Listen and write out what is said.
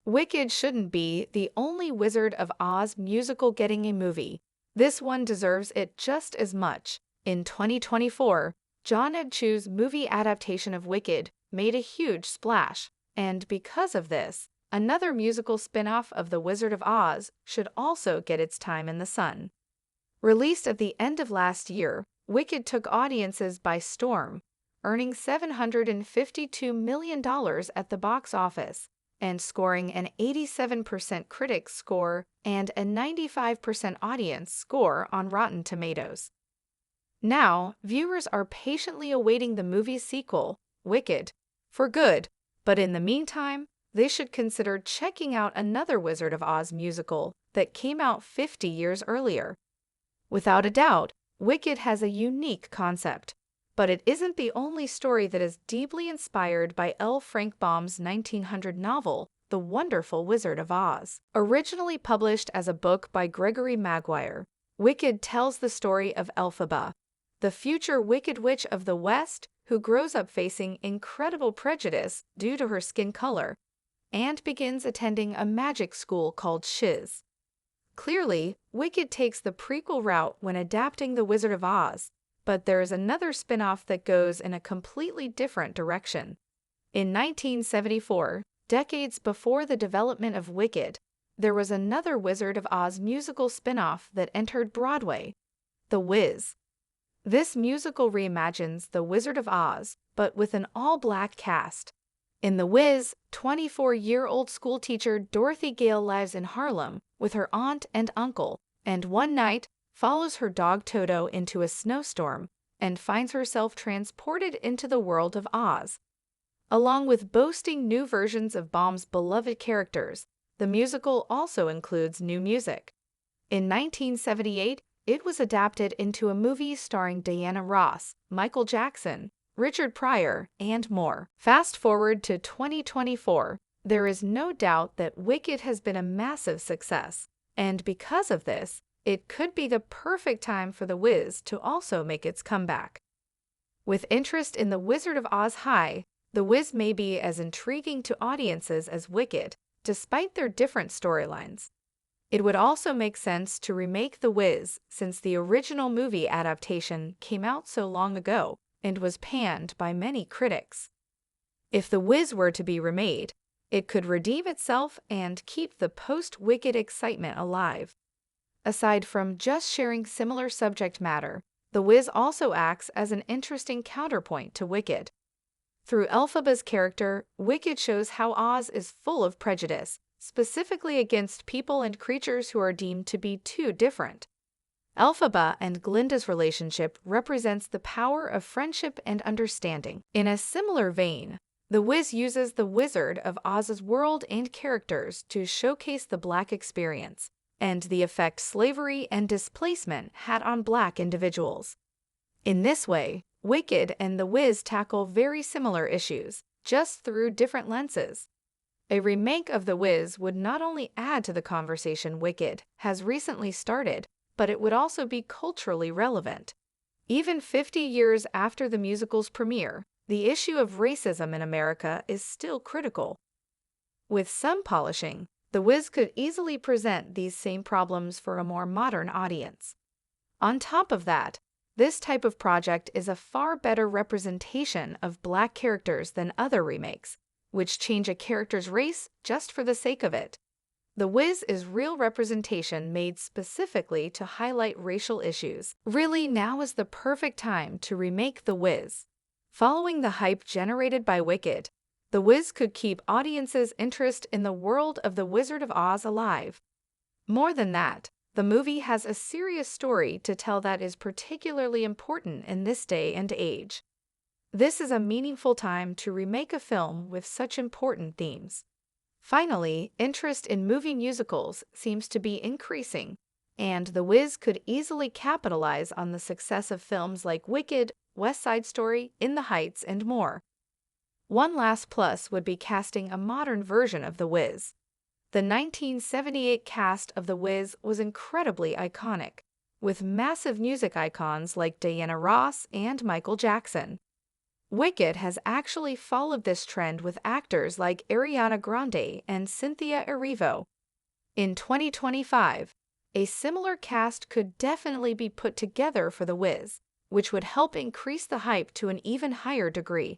Wicked shouldn't be the only Wizard of Oz musical getting a movie. This one deserves it just as much. In 2024, Jon Ed Chu's movie adaptation of Wicked made a huge splash, and because of this, another musical spin-off of The Wizard of Oz should also get its time in the sun. Released at the end of last year, Wicked took audiences by storm, earning $752 million at the box office and scoring an 87% critics score and a 95% audience score on Rotten Tomatoes. Now, viewers are patiently awaiting the movie's sequel, Wicked, for good, but in the meantime, they should consider checking out another Wizard of Oz musical that came out 50 years earlier. Without a doubt, Wicked has a unique concept, but it isn't the only story that is deeply inspired by L. Frank Baum's 1900 novel, The Wonderful Wizard of Oz. Originally published as a book by Gregory Maguire, Wicked tells the story of Elphaba, the future Wicked Witch of the West who grows up facing incredible prejudice due to her skin color and begins attending a magic school called Shiz. Clearly, Wicked takes the prequel route when adapting The Wizard of Oz, but there is another spin-off that goes in a completely different direction. In 1974, decades before the development of Wicked, there was another Wizard of Oz musical spin-off that entered Broadway, The Wiz. This musical reimagines The Wizard of Oz, but with an all-black cast. In The Wiz, 24-year-old schoolteacher Dorothy Gale lives in Harlem with her aunt and uncle, and one night follows her dog Toto into a snowstorm and finds herself transported into the world of Oz. Along with boasting new versions of Baum's beloved characters, the musical also includes new music. In 1978, it was adapted into a movie starring Diana Ross, Michael Jackson, Richard Pryor, and more. Fast forward to 2024, there is no doubt that Wicked has been a massive success, and because of this, it could be the perfect time for The Wiz to also make its comeback. With interest in The Wizard of Oz high, The Wiz may be as intriguing to audiences as Wicked, despite their different storylines. It would also make sense to remake The Wiz since the original movie adaptation came out so long ago and was panned by many critics. If The Wiz were to be remade, it could redeem itself and keep the post-Wicked excitement alive. Aside from just sharing similar subject matter, The Wiz also acts as an interesting counterpoint to Wicked. Through Elphaba's character, Wicked shows how Oz is full of prejudice, specifically against people and creatures who are deemed to be too different. Elphaba and Glinda's relationship represents the power of friendship and understanding. In a similar vein, The Wiz uses the Wizard of Oz's world and characters to showcase the Black experience and the effect slavery and displacement had on Black individuals. In this way, Wicked and The Wiz tackle very similar issues, just through different lenses. A remake of The Wiz would not only add to the conversation Wicked has recently started, but it would also be culturally relevant. Even 50 years after the musical's premiere, the issue of racism in America is still critical. With some polishing, The Wiz could easily present these same problems for a more modern audience. On top of that, this type of project is a far better representation of Black characters than other remakes, which change a character's race just for the sake of it. The Wiz is real representation made specifically to highlight racial issues. Really, now is the perfect time to remake The Wiz. Following the hype generated by Wicked, The Wiz could keep audiences' interest in the world of The Wizard of Oz alive. More than that, the movie has a serious story to tell that is particularly important in this day and age. This is a meaningful time to remake a film with such important themes. Finally, interest in movie musicals seems to be increasing, and The Wiz could easily capitalize on the success of films like Wicked, West Side Story, In the Heights, and more. One last plus would be casting a modern version of The Wiz. The 1978 cast of The Wiz was incredibly iconic, with massive music icons like Diana Ross and Michael Jackson. Wicked has actually followed this trend with actors like Ariana Grande and Cynthia Erivo. In 2025, a similar cast could definitely be put together for The Wiz, which would help increase the hype to an even higher degree.